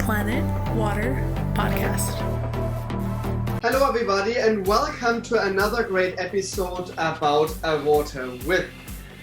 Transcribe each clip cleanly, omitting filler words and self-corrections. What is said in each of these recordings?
Planet Water Podcast. Hello everybody and welcome to another great episode about water with.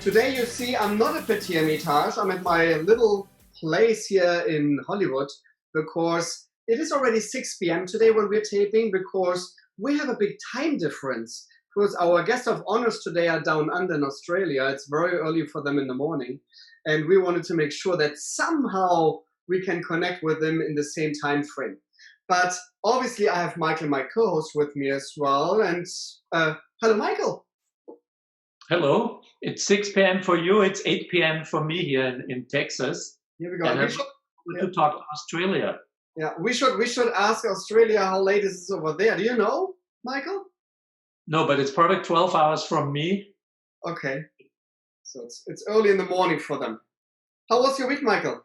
Today you see I'm not at Petit Hermitage, I'm at my little place here in Hollywood because it is already 6 p.m. today when we're taping because we have a big time difference because our guests of honors today are down under in Australia. It's very early for them in the morning and we wanted to make sure that somehow we can connect with them in the same time frame. But obviously I have Michael, my co-host, with me as well. And hello, Michael. Hello. It's 6 p.m. for you. It's 8 p.m. for me here in Texas. Here we go. And to talk to Australia. Yeah, we should ask Australia how late is it over there. Do you know, Michael? No, but it's probably 12 hours from me. Okay. So it's early in the morning for them. How was your week, Michael?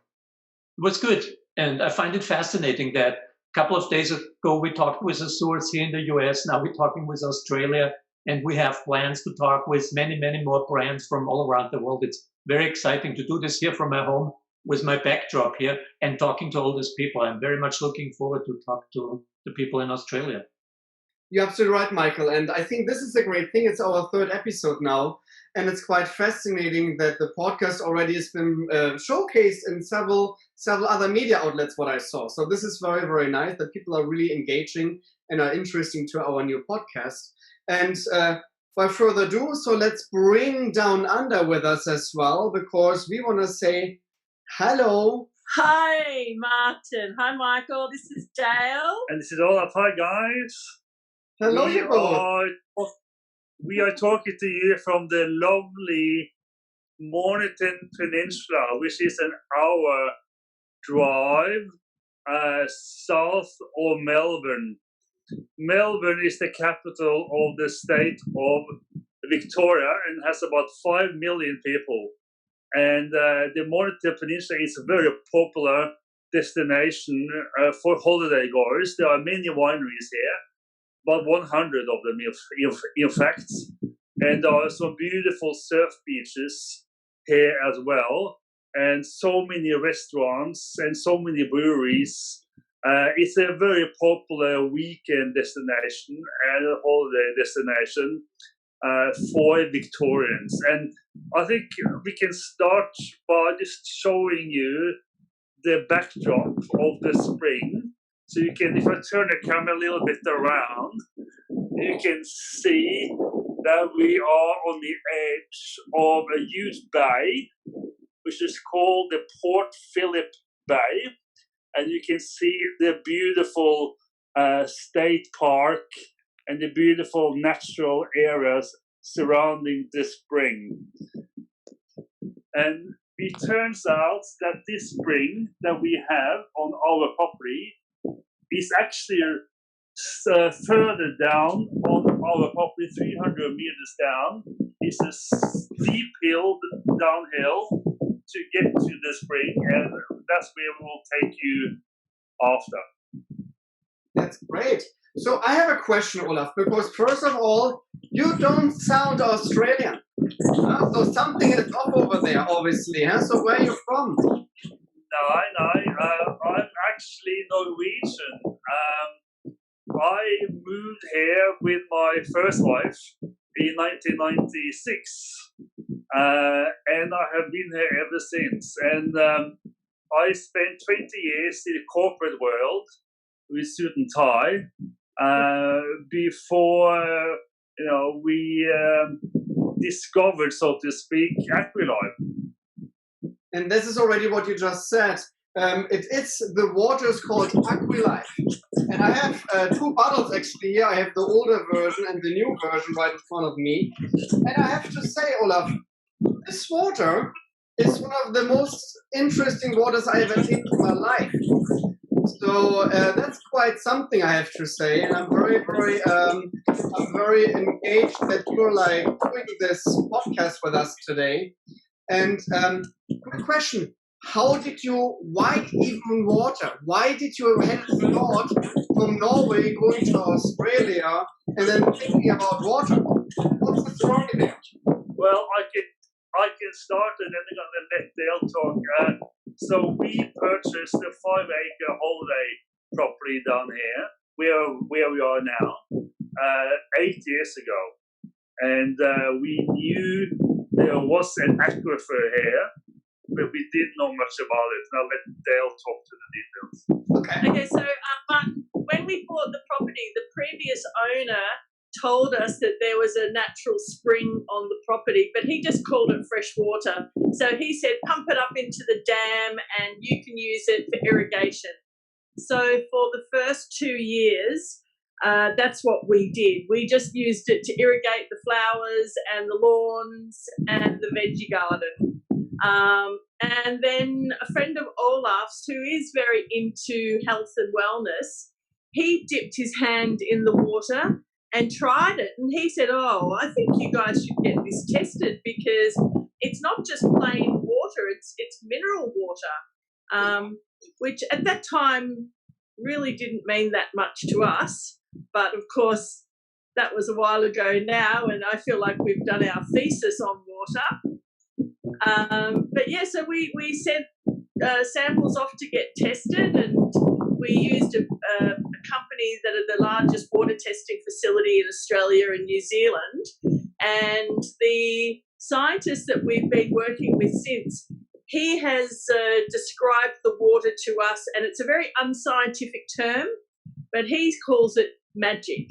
It was good. And I find it fascinating that a couple of days ago we talked with a source here in the US. Now we're talking with Australia. And we have plans to talk with many, many more brands from all around the world. It's very exciting to do this here from my home with my backdrop here and talking to all these people. I'm very much looking forward to talk to the people in Australia. You're absolutely right, Michael. And I think this is a great thing. It's our 3rd episode now. And it's quite fascinating that the podcast already has been showcased in several other media outlets, what I saw. So this is very, very nice that people are really engaging and are interesting to our new podcast. And by further ado, so let's bring Down Under with us as well, because we want to say hello. Hi, Martin. Hi, Michael. This is Dayle. And this is Olaf. Hi, guys. Hello, you both. We are talking to you from the lovely Mornington Peninsula, which is an hour drive south of Melbourne. Melbourne is the capital of the state of Victoria and has about 5 million people. And the Mornington Peninsula is a very popular destination for holiday goers. There are many wineries here, about 100 of them, in fact. And there are some beautiful surf beaches here as well, and so many restaurants and so many breweries. It's a very popular weekend destination and a holiday destination for Victorians. And I think we can start by just showing you the backdrop of the spring. So you can, if I turn the camera a little bit around, you can see that we are on the edge of a huge bay, which is called the Port Phillip Bay. And you can see the beautiful state park and the beautiful natural areas surrounding the spring. And it turns out that this spring that we have on our property is actually further down on our property, 300 meters down. It's a steep hill downhill to get to the spring, and that's where we'll take you after. That's great. So I have a question, Olaf, because first of all, you don't sound Australian. So something is off over there, obviously. So where are you from? No, I'm actually Norwegian. I moved here with my first wife in 1996. And I have been here ever since. And I spent 20 years in the corporate world with suit and tie before we discovered, so to speak, Aqui-Live. And this is already what you just said. The water is called Aqui-Live. And I have 2 bottles actually here. I have the older version and the new version right in front of me. And I have to say, Olaf, this water is one of the most interesting waters I ever seen in my life. So that's quite something, I have to say. And I'm very engaged that you're doing this podcast with us today. And quick question. Why even water? Why did you have the thought from Norway going to Australia and then thinking about water? What's the story there? Well, I can start and then I'm going to let Dayle talk. So we purchased a 5-acre holiday property down here, where we are now, 8 years ago. And we knew there was an aquifer here, but we didn't know much about it. And I'll let Dayle talk to the details. Okay, so Martin, when we bought the property, the previous owner told us that there was a natural spring on the property, but he just called it fresh water. So he said, pump it up into the dam and you can use it for irrigation. So for the first 2 years, that's what we did. We just used it to irrigate the flowers and the lawns and the veggie garden. And then a friend of Olaf's, who is very into health and wellness, he dipped his hand in the water and tried it. And he said, oh, I think you guys should get this tested because it's not just plain water, it's mineral water, which at that time really didn't mean that much to us. But of course, that was a while ago now, and I feel like we've done our thesis on water. But yeah, so we sent samples off to get tested, and we used a company that are the largest water testing facility in Australia and New Zealand. And the scientist that we've been working with since, he has described the water to us, and it's a very unscientific term, but he calls it magic.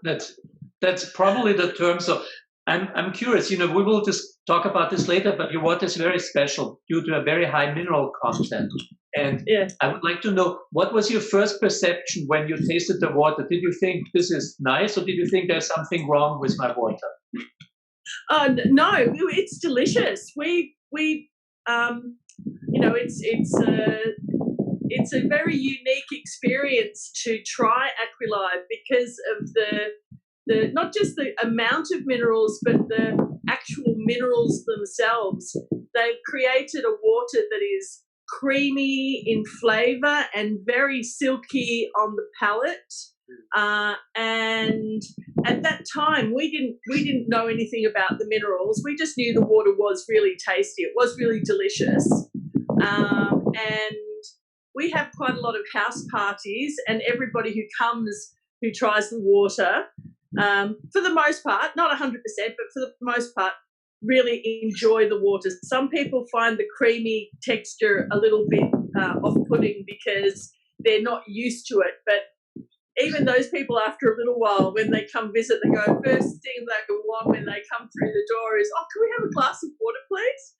That's probably the term. So I'm curious, we will just talk about this later, but your water is very special due to a very high mineral content. And yeah. I would like to know, what was your first perception when you tasted the water? Did you think this is nice, or did you think there's something wrong with my water? No, it's delicious. It's a very unique experience to try Aqui-Live because of the not just the amount of minerals, but the actual minerals themselves. They've created a water that is creamy in flavour and very silky on the palate. And at that time, we didn't know anything about the minerals. We just knew the water was really tasty. It was really delicious. And we have quite a lot of house parties, and everybody who comes who tries the water, for the most part, not 100%, but for the most part, really enjoy the water. Some people find the creamy texture a little bit off-putting because they're not used to it. But even those people, after a little while, when they come visit, they go, first thing they want when they come through the door is, oh, can we have a glass of water, please?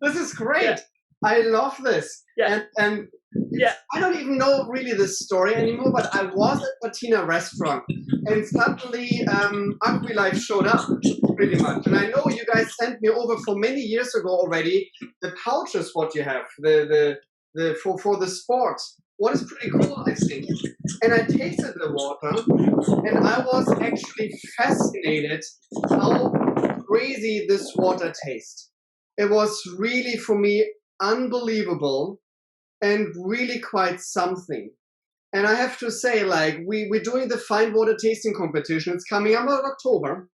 This is great. Yeah. I love this. Yeah. And yeah. I don't even know really the story anymore, but I was at Patina restaurant and suddenly Aqui-Live showed up pretty much. And I know you guys sent me over for many years ago already the pouches what you have, the for the sports. What is pretty cool, I think. And I tasted the water and I was actually fascinated how crazy this water tastes. It was really, for me, unbelievable and really quite something. And I have to say, like, we're doing the fine water tasting competition. It's coming up in October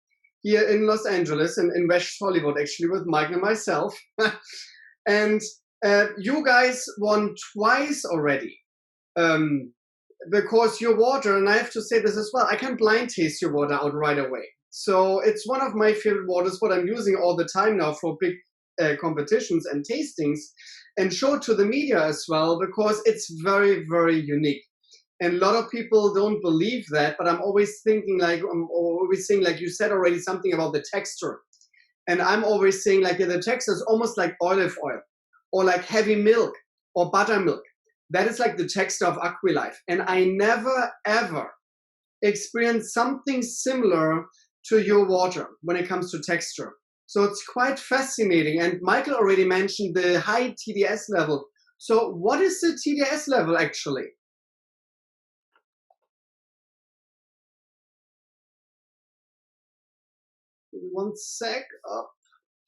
here in Los Angeles and in West Hollywood, actually, with Mike and myself. And you guys won twice already because your water, and I have to say this as well, I can blind taste your water out right away. So it's one of my favorite waters, what I'm using all the time now for big competitions and tastings, and show it to the media as well, because it's very, very unique. And a lot of people don't believe that, but I'm always thinking like, you said already something about the texture. And I'm always saying like, yeah, the texture is almost like olive oil or like heavy milk or buttermilk. That is like the texture of Aqui-Live. And I never, ever experienced something similar to your water when it comes to texture. So it's quite fascinating. And Michael already mentioned the high TDS level. So what is the TDS level actually? One sec. Oh,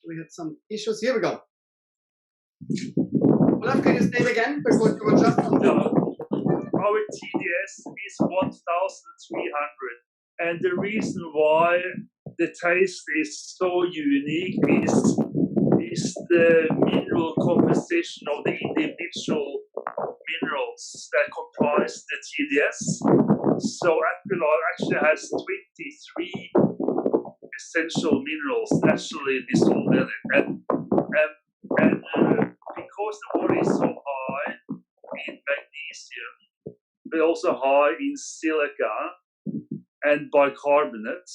we had some issues. Here we go. Olaf, can you say it again? Because you were just on the... Our TDS is 1,300. And the reason why the taste is so unique is the mineral composition of the individual minerals that comprise the TDS. So Aqui-Live actually has 23 essential minerals naturally dissolved in it. And because the water is so high in magnesium, but also high in silica and bicarbonates,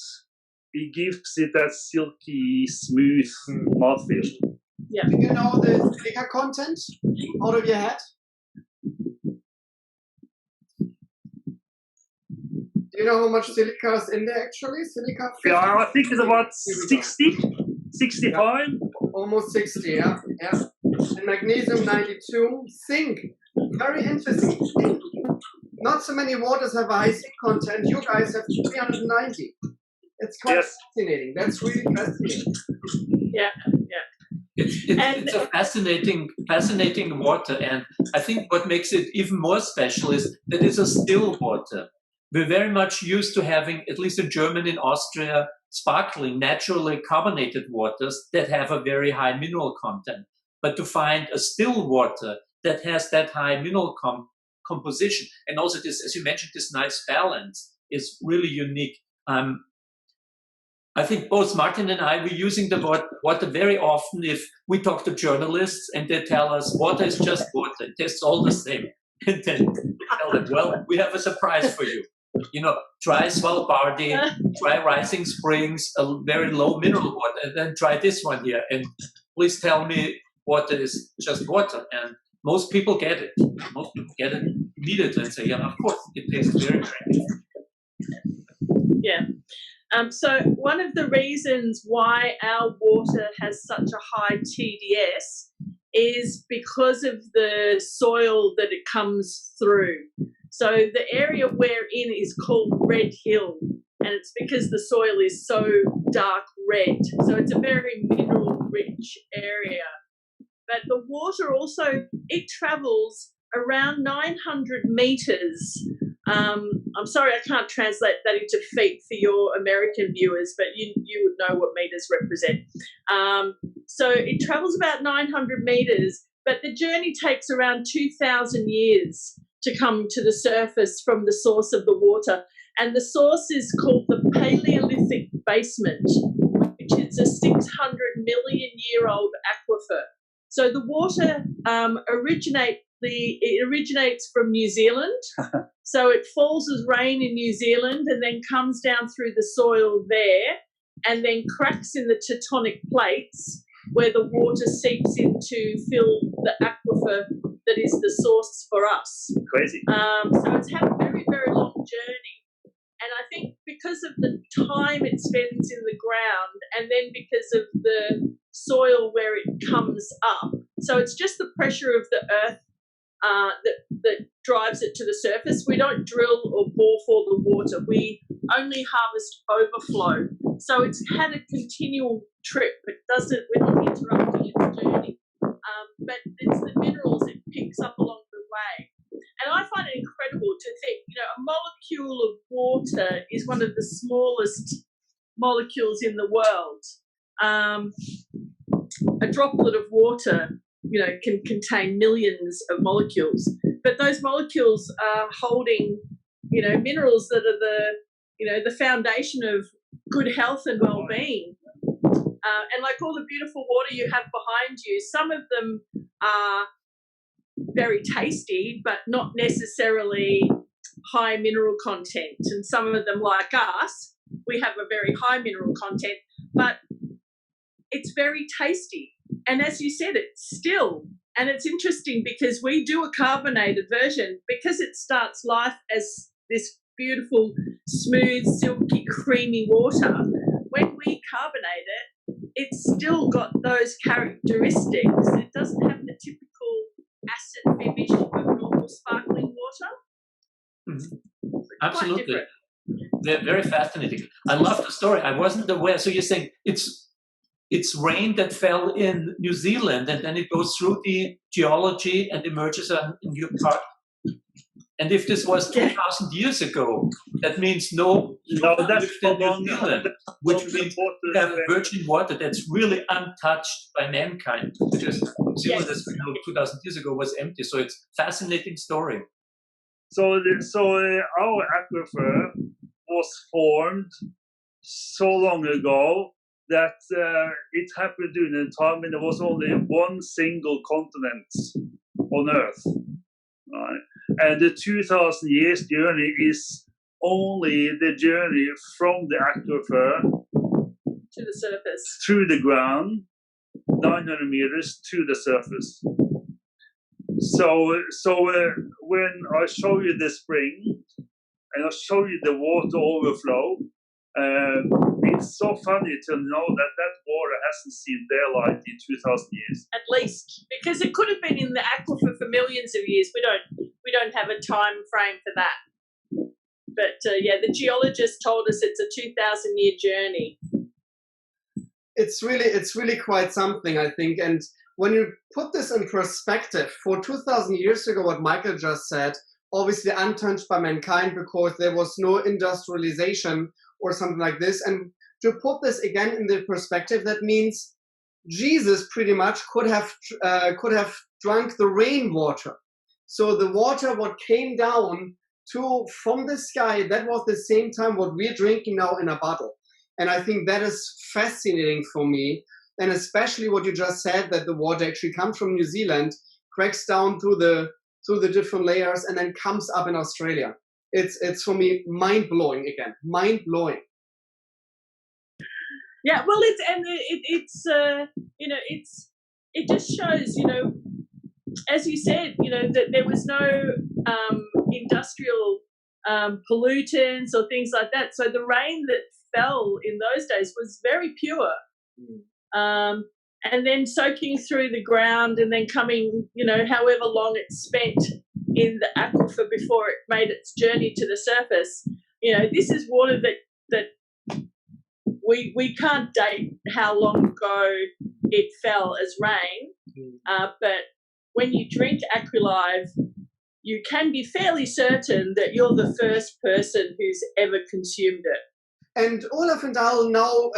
it gives it that silky, smooth mouthfeel. Yeah. Do you know the silica content out of your head? Do you know how much silica is in there actually? Silica? 50? Yeah, I think it's about 60, 65. Yeah. Almost 60, yeah. And magnesium 92. Zinc. Very interesting. Zinc. Not so many waters have a high zinc content. You guys have 390. It's quite fascinating. That's really fascinating. Yeah. It's a fascinating water, and I think what makes it even more special is that it's a still water. We're very much used to having, at least in Germany and Austria, sparkling, naturally carbonated waters that have a very high mineral content. But to find a still water that has that high mineral composition, and also this, as you mentioned, this nice balance is really unique. I think both Martin and I, we're using the word water very often if we talk to journalists and they tell us water is just water, it tastes all the same. And then we tell them, well, we have a surprise for you. You know, try Svalbardi, try Rising Springs, a very low mineral water, and then try this one here. And please tell me water is just water. And most people get it. Most people get it immediately and say, yeah, of course, it tastes very, very good. Yeah. So one of the reasons why our water has such a high TDS is because of the soil that it comes through. So the area we're in is called Red Hill, and it's because the soil is so dark red. So it's a very mineral-rich area. But the water also, it travels around 900 metres. I'm sorry, I can't translate that into feet for your American viewers, but you would know what metres represent. So it travels about 900 metres, but the journey takes around 2,000 years to come to the surface from the source of the water. And the source is called the Paleolithic basement, which is a 600 million year old aquifer. So the water originates from New Zealand. So it falls as rain in New Zealand and then comes down through the soil there and then cracks in the tectonic plates where the water seeps in to fill the aquifer that is the source for us. Crazy. So it's had a very, very long journey. And I think because of the time it spends in the ground and then because of the soil where it comes up, so it's just the pressure of the earth that drives it to the surface. We don't drill or bore for the water. We only harvest overflow. So it's had a continual trip. We're not interrupting its journey. But it's the minerals it picks up along the way. And I find it incredible to think, a molecule of water is one of the smallest molecules in the world. A droplet of water, can contain millions of molecules. But those molecules are holding, minerals that are the foundation of good health and well-being. And like all the beautiful water you have behind you, some of them are very tasty, but not necessarily high mineral content. And some of them, like us, we have a very high mineral content, but it's very tasty. And as you said, it's still. And it's interesting because we do a carbonated version because it starts life as this beautiful, smooth, silky, creamy water. When we carbonate it, it's still got those characteristics. It doesn't have the typical acid finish of normal sparkling water. Mm-hmm. Absolutely. They're very fascinating. I love the story. I wasn't aware. So you're saying it's rain that fell in New Zealand and then it goes through the geology and emerges a new part. And if this was 2,000 years ago, that means no that's lived in New Zealand, which means we have virgin water that's really untouched by mankind. Because New Zealand, as we know, 2,000 years ago was empty. So it's a fascinating story. So our aquifer was formed so long ago that it happened during a time when there was only one single continent on Earth. Right? And the 2,000 years journey is only the journey from the aquifer to the surface, through the ground, 900 meters to the surface. So when I show you the spring and I show you the water overflow, it's so funny to know that water hasn't seen daylight in 2,000 years. at least, because it could have been in the aquifer for millions of years. We don't have a time frame for that. But the geologist told us it's a 2,000-year journey. It's really quite something, I think. And when you put this in perspective, for 2,000 years ago, what Michael just said, obviously untouched by mankind because there was no industrialization or something like this. And to put this again in the perspective, that means Jesus pretty much could have drunk the rainwater. So the water what came down from the sky, that was the same time what we're drinking now in a bottle. And I think that is fascinating for me. And especially what you just said, that the water actually comes from New Zealand, cracks down through the different layers, and then comes up in Australia. It's for me mind-blowing again. Mind-blowing. Yeah, well, it just shows, as you said, that there was no industrial pollutants or things like that. So the rain that fell in those days was very pure. And then soaking through the ground and then coming, however long it spent in the aquifer before it made its journey to the surface. This is water that we can't date how long ago it fell as rain, but when you drink Aqui-Live, you can be fairly certain that you're the first person who's ever consumed it. And Olaf and Dayle now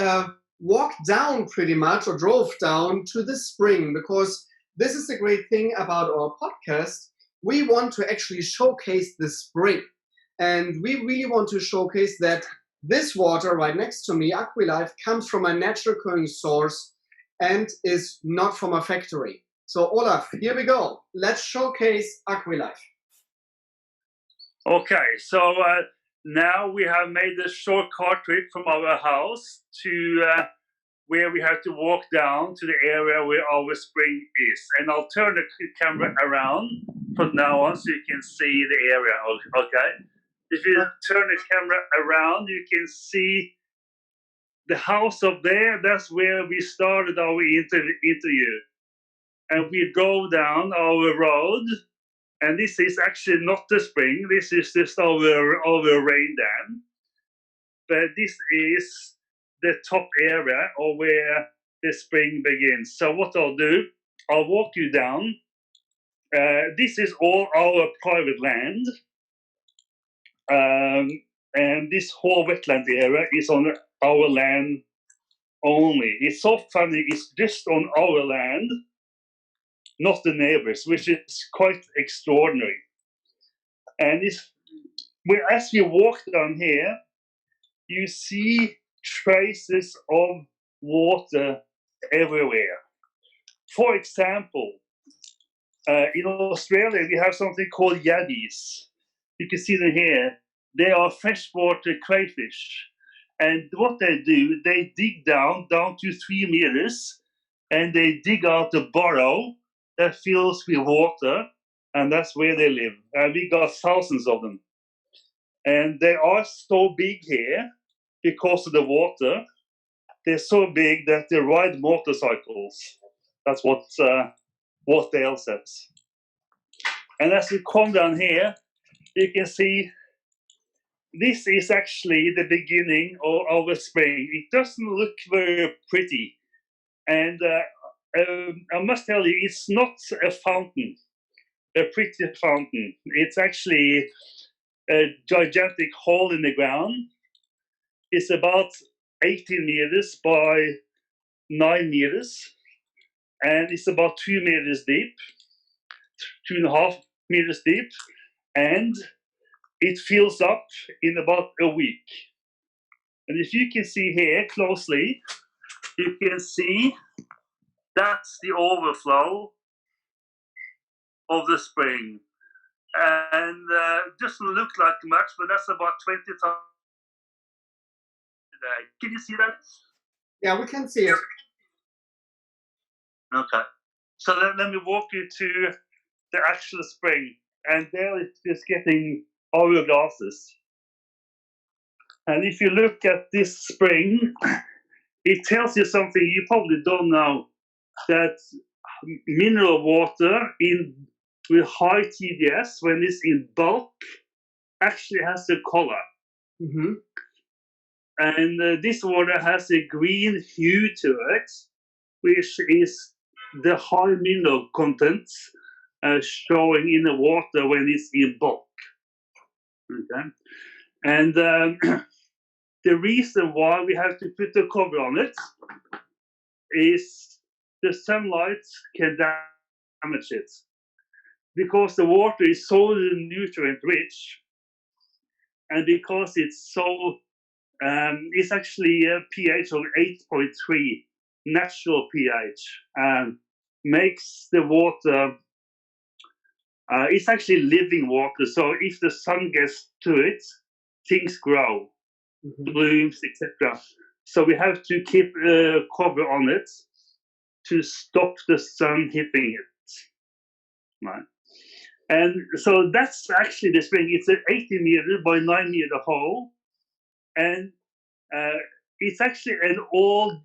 walked down pretty much, or drove down to the spring, because this is the great thing about our podcast. We want to actually showcase the spring. And we really want to showcase that this water right next to me, Aqui-Live, comes from a natural occurring source and is not from a factory. So Olaf, here we go. Let's showcase Aqui-Live. Okay, so now we have made a short car trip from our house to where we have to walk down to the area where our spring is. And I'll turn the camera around from now on so you can see the area, okay? If you turn the camera around, you can see the house up there. That's where we started our interview. And we drove down our road. And this is actually not the spring. This is just our rain dam. But this is the top area of where the spring begins. So what I'll do, I'll walk you down. This is all our private land. And this whole wetland area is on our land only. It's so funny, it's just on our land, not the neighbors, which is quite extraordinary. And as we walk down here, you see traces of water everywhere. For example, in Australia, we have something called yabbies. You can see them here. They are freshwater crayfish. And what they do, they dig down to 3 meters, and they dig out a burrow that fills with water, and that's where they live. And we got thousands of them. And they are so big here because of the water. They're so big that they ride motorcycles. That's what Dayle says. And as you come down here, you can see this is actually the beginning of a spring. It doesn't look very pretty. And I must tell you, it's not a fountain. a pretty fountain. It's actually a gigantic hole in the ground. It's about 18 meters by 9 meters, and it's about 2 meters deep, 2.5 meters deep, and it fills up in about a week. And if you can see here closely, you can see that's the overflow of the spring. And doesn't look like much, but that's about 20,000 today. Can you see that? Yeah, we can see it. Okay. So let me walk you to the actual spring. And there it's just getting hourglasses. And if you look at this spring, it tells you something you probably don't know, that mineral water with high TDS, when it's in bulk, actually has a color. Mm-hmm. And this water has a green hue to it, which is the high mineral content showing in the water when it's in bulk. Okay? And the reason why we have to put a cover on it is the sunlight can damage it. Because the water is so nutrient rich, and because it's so, it's actually a pH of 8.3, natural pH, makes the water, it's actually living water. So if the sun gets to it, things grow, blooms, etc. So we have to keep a cover on it to stop the sun hitting it. Right. And so that's actually the spring. It's an 80 meter by 9 meter hole, and it's actually an old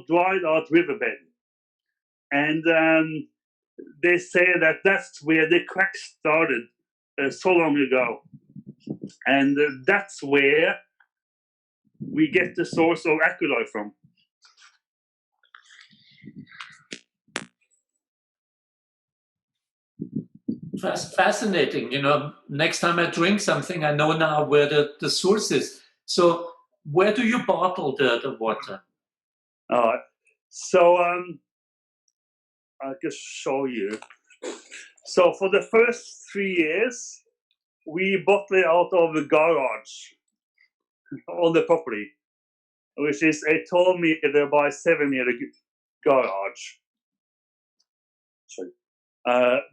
dried out riverbed. And they say that that's where the crack started so long ago, and that's where we get the source of Aqui-Live from. Fascinating. You know, next time I drink something, I know now where the source is. So where do you bottle the water? So I'll just show you. So for the first 3 years, we bottle it out of the garage on the property, which is a 12 meter by 7 meter garage. Sorry.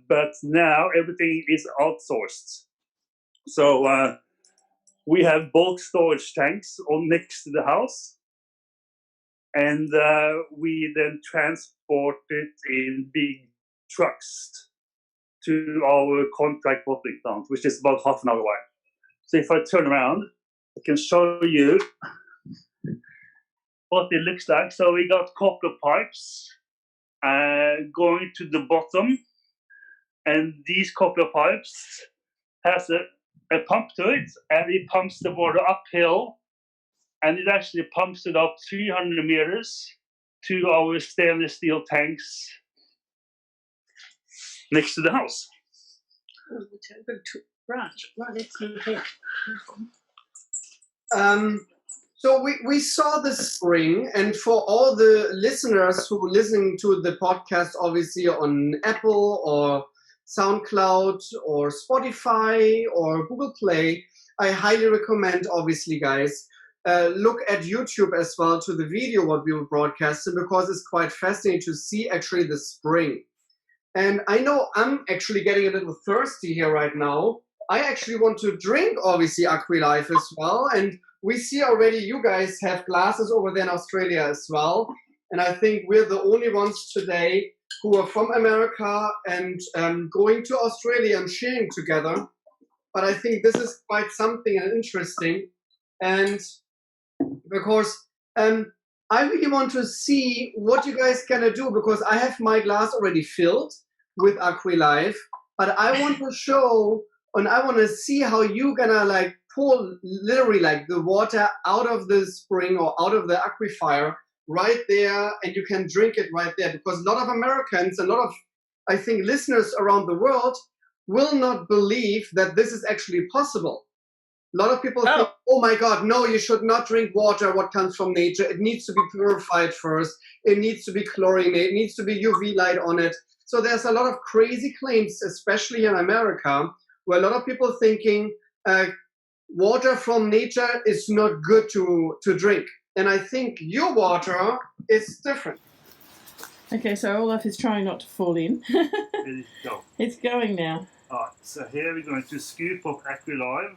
But now everything is outsourced. So we have bulk storage tanks next to the house, and we then transport it in big trucks to our contract bottling plant, which is about half an hour away. So if I turn around, I can show you what it looks like. So we got copper pipes going to the bottom, and these copper pipes has a pump to it, and it pumps the water uphill, and it actually pumps it up 300 meters to our stainless steel tanks next to the house. So we saw the spring, and for all the listeners who are listening to the podcast, obviously on Apple or SoundCloud or Spotify or Google Play, I highly recommend, obviously, guys, look at YouTube as well to the video what we were broadcasting, because it's quite fascinating to see actually the spring. And I know I'm actually getting a little thirsty here right now. I actually want to drink, obviously, Aqui-Live as well. And we see already you guys have glasses over there in Australia as well. And I think we're the only ones today who are from America and going to Australia and sharing together. But I think this is quite something and interesting. And because I really want to see what you guys gonna do, because I have my glass already filled with Aqui-Live, but I want to show and I want to see how you gonna like pull literally like the water out of the spring or out of the aquifer right there, and you can drink it right there, because a lot of Americans, a lot of I think listeners around the world will not believe that this is actually possible. A lot of people think, oh my God, no, you should not drink water what comes from nature. It needs to be purified first. It needs to be chlorinated. It needs to be UV light on it. So there's a lot of crazy claims, especially in America, where a lot of people thinking water from nature is not good to drink. And I think your water is different. Okay, so Olaf is trying not to fall in. Ready to go. It's going now. All right, so here we're going to scoop up Aqui-Live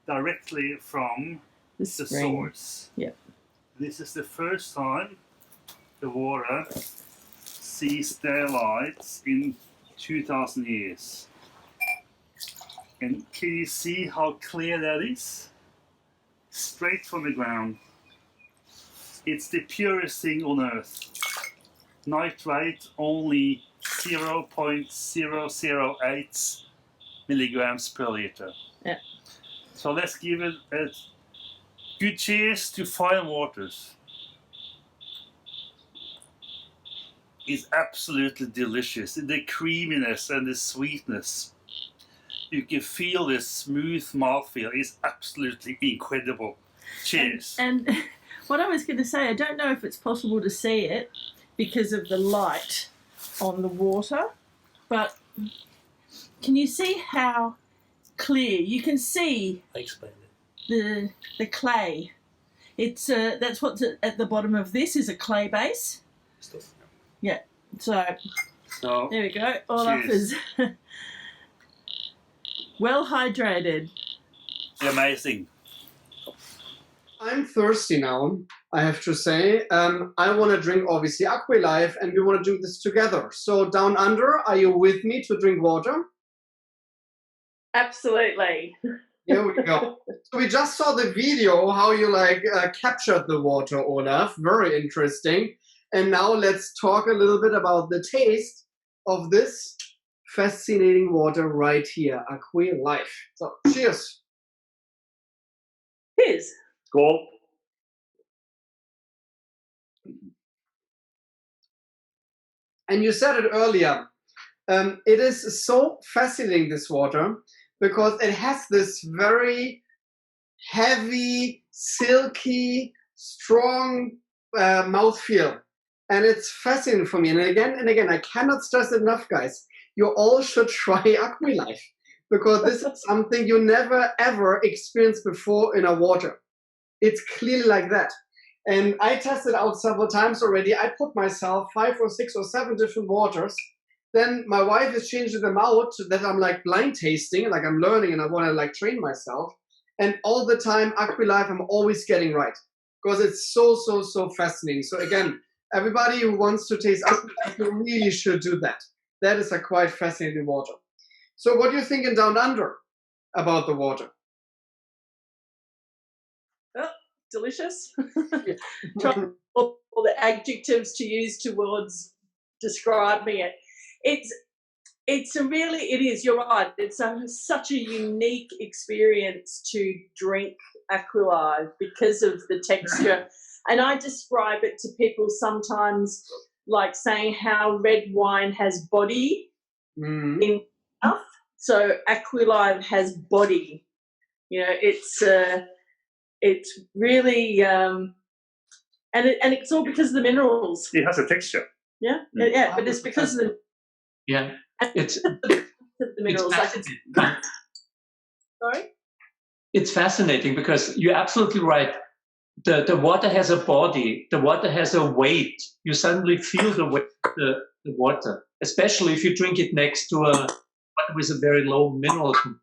directly from the source. Yep. This is the first time the water sees daylight in 2,000 years. And can you see how clear that is? Straight from the ground. It's the purest thing on earth. Nitrate only 0.008 milligrams per liter. Yeah. So let's give it a good cheers to fine waters. It's absolutely delicious. The creaminess and the sweetness. You can feel the smooth mouthfeel. It's absolutely incredible. Cheers. And what I was going to say, I don't know if it's possible to see it because of the light on the water, but can you see how clear? You can see the clay. It's that's what's at the bottom of this is a clay base. Yeah. So there we go. Olaf is well hydrated. Amazing. I'm thirsty now, I have to say. I want to drink, obviously, Aqui-Live, and we want to do this together. So, down under, are you with me to drink water? Absolutely. Here we go. So, we just saw the video, how you, captured the water, Olaf. Very interesting. And now let's talk a little bit about the taste of this fascinating water right here, Aqui-Live. So, cheers. Cheers. Cool. And you said it earlier, it is so fascinating, this water, because it has this very heavy, silky, strong mouthfeel. And it's fascinating for me. And again, I cannot stress it enough, guys. You all should try Aqui-Live, because this is something you never, ever experienced before in a water. It's clearly like that. And I tested out several times already. I put myself 5 or 6 or 7 different waters. Then my wife is changing them out that I'm blind tasting, I'm learning and I want to train myself. And all the time, Aqui-Live, I'm always getting right because it's so, so, so fascinating. So again, everybody who wants to taste Aqui-Live, you really should do that. That is a quite fascinating water. So what do you think in Down Under about the water? Delicious. Trying all the adjectives to use towards describing it. It is, you're right. It's such a unique experience to drink Aqui-Live because of the texture. And I describe it to people sometimes like saying how red wine has body in mouth. So Aqui-Live has body. It's really, and it's all because of the minerals. It has a texture. Yeah, yeah, but it's because of the it's the minerals. Sorry. It's fascinating because you're absolutely right. The water has a body. The water has a weight. You suddenly feel the weight of the water, especially if you drink it next to water with a very low mineral content.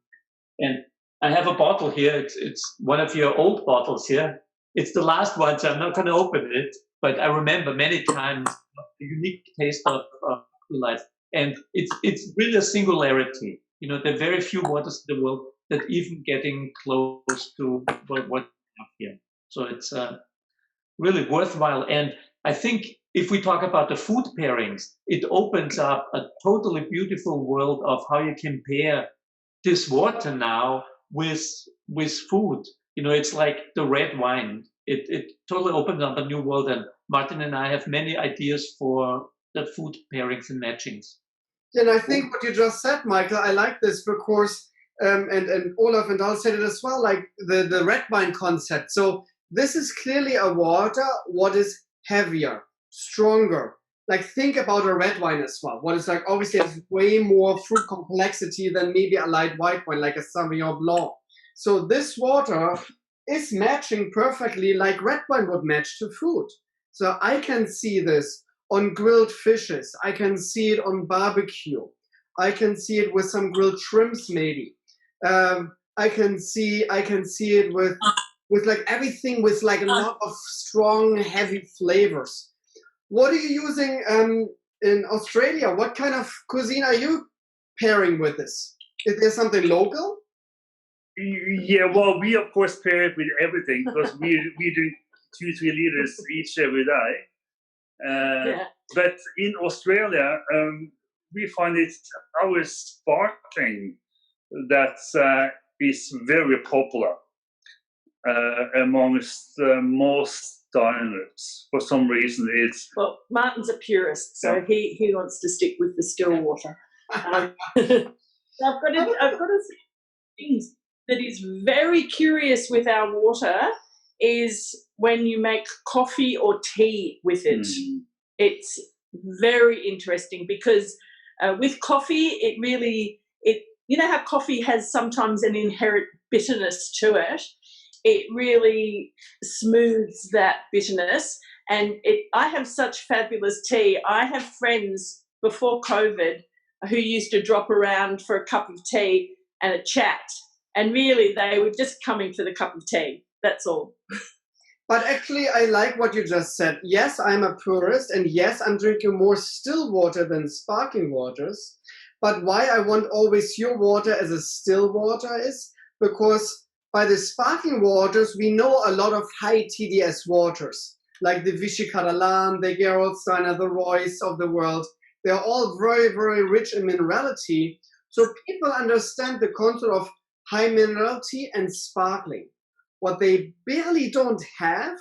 And I have a bottle here. It's one of your old bottles here. It's the last one, so I'm not going to open it. But I remember many times the unique taste of Aqui-Live. And it's really a singularity. There are very few waters in the world that even getting close to what we have here. So it's really worthwhile. And I think if we talk about the food pairings, it opens up a totally beautiful world of how you can pair this water now with food. It's like the red wine. It totally opens up a new world. And Martin and I have many ideas for the food pairings and matchings. And I think what you just said, Michael, I like this because, and Olaf and Dayle said it as well, like the red wine concept. So this is clearly a water what is heavier, stronger. Like think about a red wine as well. What is like obviously has way more fruit complexity than maybe a light white wine, like a Sauvignon Blanc. So this water is matching perfectly like red wine would match to food. So I can see this on grilled fishes. I can see it on barbecue. I can see it with some grilled shrimps maybe. I can see it with like everything with like a lot of strong, heavy flavors. What are you using in Australia? What kind of cuisine are you pairing with this? Is there something local? Yeah, well, we of course pair it with everything because we drink 2-3 liters each every day. But in Australia, we find it our sparkling that is very popular amongst most diners. For some reason, it's Martin's a purist, so he wants to stick with the still water. I've got to say things that is very curious with our water is when you make coffee or tea with it. It's very interesting because with coffee, you know how coffee has sometimes an inherent bitterness to it. It really smooths that bitterness. And I have such fabulous tea. I have friends before COVID who used to drop around for a cup of tea and a chat. And really, they were just coming for the cup of tea. That's all. But actually, I like what you just said. Yes, I'm a purist. And yes, I'm drinking more still water than sparkling waters. But why I want always your water as a still water is because by the sparkling waters, we know a lot of high TDS waters, like the Vichy Catalan, the Gerolsteiner, the Royce of the world. They're all very, very rich in minerality. So people understand the concept of high minerality and sparkling. What they barely don't have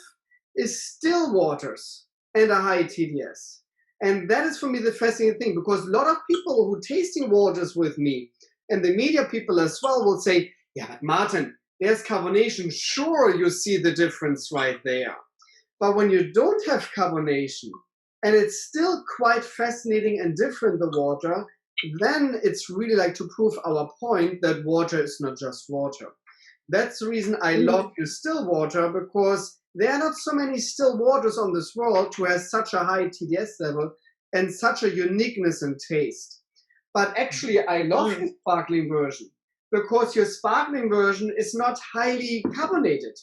is still waters and a high TDS. And that is for me the fascinating thing, because a lot of people who tasting waters with me, and the media people as well, will say, yeah, but Martin, there's carbonation. Sure, you see the difference right there. But when you don't have carbonation, and it's still quite fascinating and different, the water, then it's really like to prove our point that water is not just water. That's the reason I love your still water, because there are not so many still waters on this world who has such a high TDS level and such a uniqueness in taste. But actually, I love your sparkling version, because your sparkling version is not highly carbonated.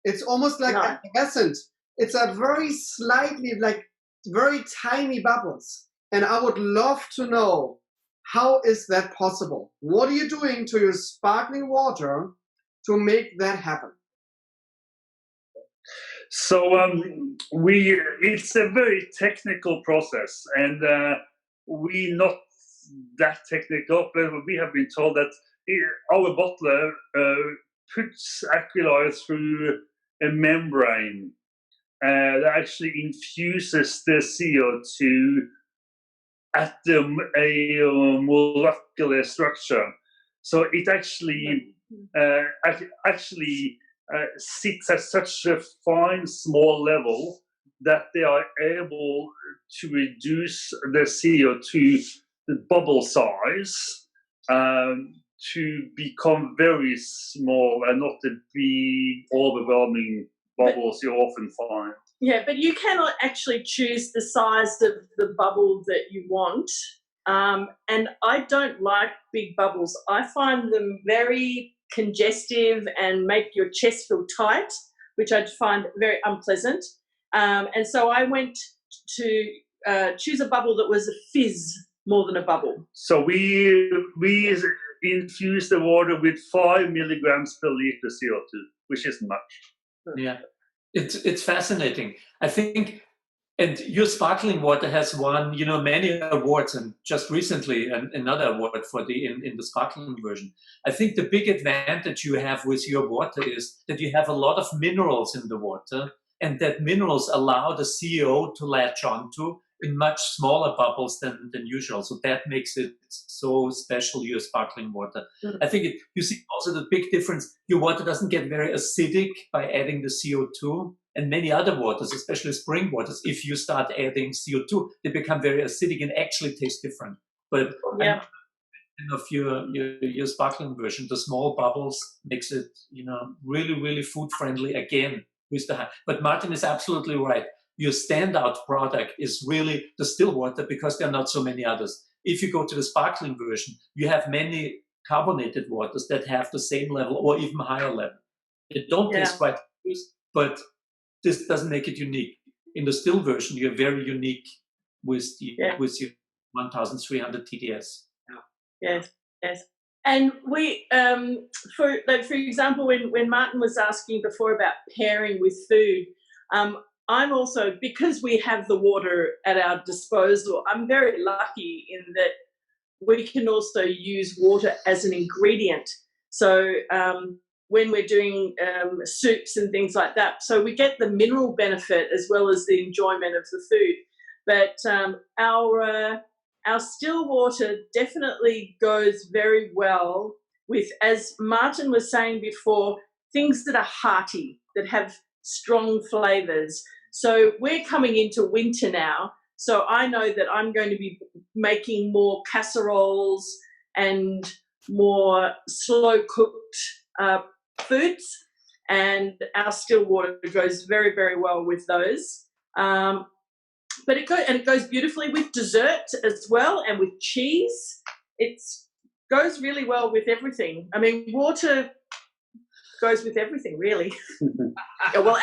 It's almost like effervescent. It's a very slightly, like very tiny bubbles. And I would love to know, how is that possible? What are you doing to your sparkling water to make that happen? So it's a very technical process, and we're not that technical, but we have been told that our bottler puts Aqui-Live through a membrane that actually infuses the CO2 at a molecular structure. So it actually sits at such a fine, small level that they are able to reduce the CO2, the bubble size, to become very small and not the big, overwhelming bubbles you often find. Yeah, but you cannot actually choose the size of the bubble that you want. And I don't like big bubbles. I find them very congestive and make your chest feel tight, which I find very unpleasant. And so I went to choose a bubble that was a fizz more than a bubble. So we infuse the water with 5 milligrams per liter CO2, which isn't much. Yeah, it's fascinating. I think, and your sparkling water has won, many awards, and just recently another award for in the sparkling version. I think the big advantage you have with your water is that you have a lot of minerals in the water, and that minerals allow the CO to latch onto in much smaller bubbles than usual. So that makes it so special, your sparkling water. I think you see also the big difference. Your water doesn't get very acidic by adding the CO2, and many other waters, especially spring waters, if you start adding CO2, they become very acidic and actually taste different. But Yeah. of your sparkling version, the small bubbles makes it, really, really food friendly again with the high. But Martin is absolutely right. Your standout product is really the still water because there are not so many others. If you go to the sparkling version, you have many carbonated waters that have the same level or even higher level. They don't taste quite good, but this doesn't make it unique. In the still version, you're very unique with your 1,300 TDS. Yes. And we, for example, when Martin was asking before about pairing with food, I'm also, because we have the water at our disposal, I'm very lucky in that we can also use water as an ingredient. So when we're doing soups and things like that, so we get the mineral benefit as well as the enjoyment of the food. But our still water definitely goes very well with, as Martin was saying before, things that are hearty, that have strong flavours. So we're coming into winter now, so I know that I'm going to be making more casseroles and more slow-cooked foods, and our still water goes very, very well with those. But it goes beautifully with dessert as well, and with cheese. It goes really well with everything. I mean, water goes with everything, really. Well,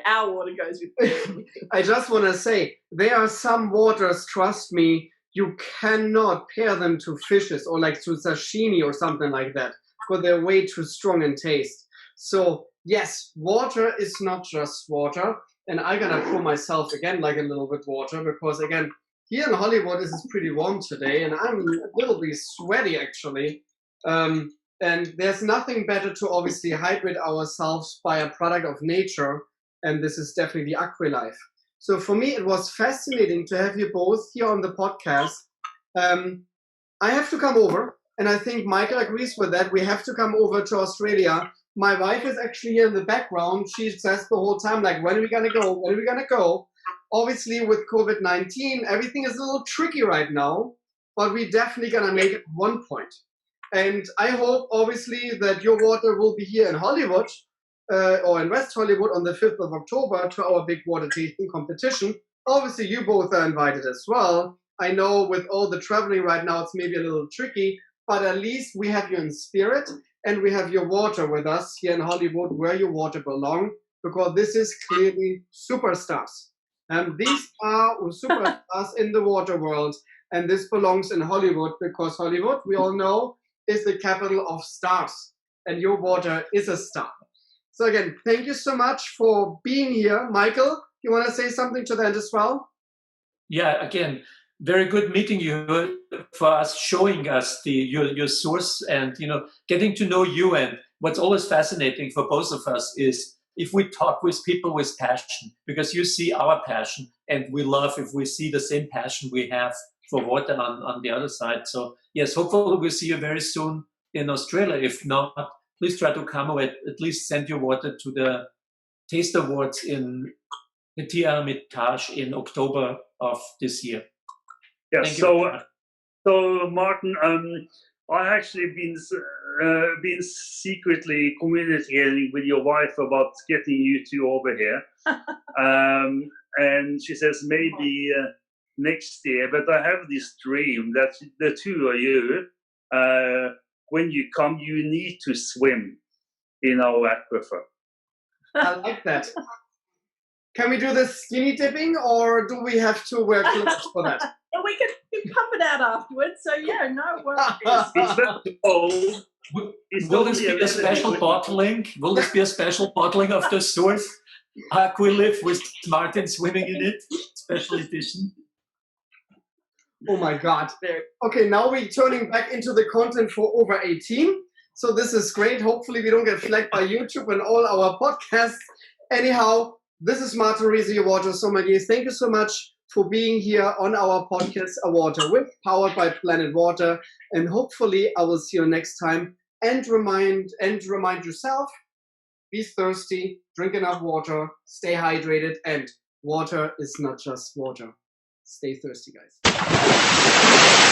our water goes with everything. I just want to say, there are some waters, trust me, you cannot pair them to fishes or like to sashimi or something like that, because they're way too strong in taste. So yes, water is not just water. And I'm going to pour myself again like a little bit water, because again, here in Hollywood, this is pretty warm today, and I'm a little bit sweaty actually. And there's nothing better to obviously hydrate ourselves by a product of nature, and this is definitely the Aqui-Live. So for me, it was fascinating to have you both here on the podcast. I have to come over, and I think Michael agrees with that. We have to come over to Australia. My wife is actually here in the background. She says the whole time, like, when are we going to go? When are we going to go? Obviously, with COVID-19, everything is a little tricky right now, but we're definitely going to make it at one point. And I hope, obviously, that your water will be here in Hollywood or in West Hollywood on the 5th of October to our big water tasting competition. Obviously, you both are invited as well. I know with all the traveling right now, it's maybe a little tricky, but at least we have you in spirit. And we have your water with us here in Hollywood, where your water belongs, because this is clearly superstars. And these are superstars in the water world. And this belongs in Hollywood, because Hollywood, we all know, is the capital of stars. And your water is a star. So again, thank you so much for being here. Michael, you want to say something to that as well? Yeah, again, very good meeting you, for us, showing us your source, and getting to know you. And what's always fascinating for both of us is if we talk with people with passion, because you see our passion, and we love if we see the same passion we have for water on the other side. So yes, hopefully we'll see you very soon in Australia. If not, please try to come, or at least send your water to the Taste Awards in the Hermitage in October of this year. Yeah, so Martin, I actually been secretly communicating with your wife about getting you two over here, and she says maybe next year. But I have this dream that the two of you, when you come, you need to swim in our aquifer. I like that. Can we do the skinny dipping, or do we have to wear clothes for that? We can pump it out afterwards, so yeah, no worries. Will this be a special bottling? Will this be a special bottling of the source Aqui-Live with Martin swimming in it? Special edition. Oh my God. Okay, now we're turning back into the content for over 18. So this is great. Hopefully we don't get flagged by YouTube and all our podcasts. Anyhow, this is Martin Riese, your water sommelier. Thank you so much for being here on our podcast, A Water With, powered by Planet Water. And hopefully I will see you next time. And remind yourself, be thirsty, drink enough water, stay hydrated, and water is not just water. Stay thirsty, guys.